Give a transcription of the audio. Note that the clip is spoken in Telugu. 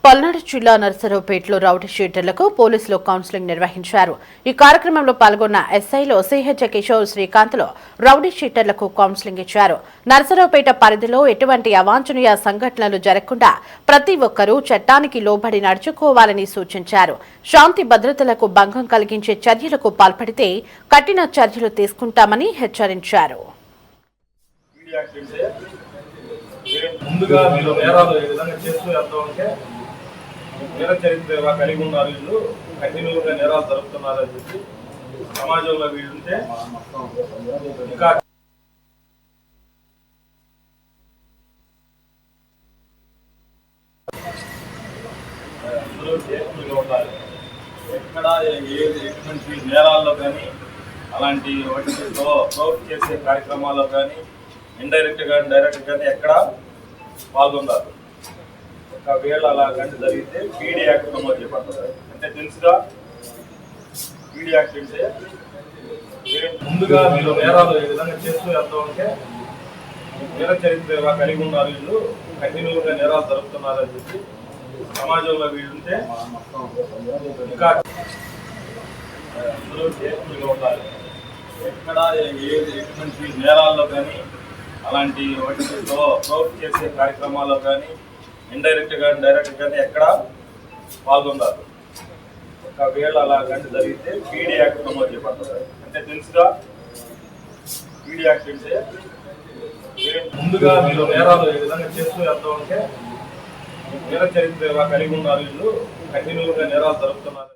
పల్నాడు జిల్లా నర్సరావుపేటలో రౌడీ షీటర్లకు పోలీసులు కౌన్సిలింగ్ నిర్వహించారు. ఈ కార్యక్రమంలో పాల్గొన్న ఎస్ఐలో సిహెచ్ కిషోర్ శ్రీకాంత్లో రౌడీ షీటర్లకు కౌన్సిలింగ్ ఇచ్చారు. నర్సరావుపేట పరిధిలో ఎటువంటి అవాంఛనీయ సంఘటనలు జరగకుండా ప్రతి ఒక్కరూ చట్టానికి లోబడి నడుచుకోవాలని సూచించారు. శాంతి భద్రతలకు భంగం కలిగించే చర్యలకు పాల్పడితే కఠిన చర్యలు తీసుకుంటామని హెచ్చరించారు. ముందుగా మీరు నేరాలు ఏ విధంగా చేస్తూ వెళ్తూ ఉంటే నేర చరిత్ర కలిగి ఉన్నారు, వీళ్ళు కంటిన్యూగా నేరాలు జరుపుతున్నారని చెప్పి సమాజంలో వీళ్ళుంటే ఇంకా అందరూ కేర్ఫుల్గా ఉండాలి. ఎక్కడ ఎటువంటి నేరాల్లో కానీ అలాంటి వాటితో ప్రొవోక్ చేసే కార్యక్రమాల్లో కానీ ఇండైరెక్ట్ గా డైరెక్ట్ గానీ ఎక్కడ పాల్గొన్నారు. ఒకవేళ అలా కానీ జరిగితే పీడీ యాక్ట్ నమోదు చేయబడుతుంది. అంటే తెలుసుగా పీడీ యాక్ట్ అంటే ముందుగా మీరు నేరాలు ఏ విధంగా చేస్తూ వెళ్తూ ఉంటే నేర చరిత్ర కలిగి ఉన్నారు, వీళ్ళు కంటిన్యూగా నేరాలు జరుపుతున్నారని చెప్పి సమాజంలో వీళ్ళుంటే ఇంకా అందరూ కేర్ఫుల్గా ఉండాలి. ఎక్కడ ఎటువంటి నేరాల్లో కానీ అలాంటి వాటితో ప్రొవోక్ చేసే కార్యక్రమాల్లో కానీ ఇండైరెక్ట్ గా డైరెక్ట్ గానీ ఎక్కడ పాల్గొన్నారు. ఒకవేళ అలా కానీ జరిగితే పీడీ యాక్ట్ నమోదు చేయబడుతుంది. అంటే తెలుసుగా పీడీ యాక్ట్ అంటే ముందుగా మీరు నేరాలు ఏ విధంగా చేస్తూ వెళ్తూ ఉంటే నేర చరిత్ర కలిగి ఉన్నారు, వీళ్ళు కంటిన్యూగా నేరాలు జరుపుతున్నారు.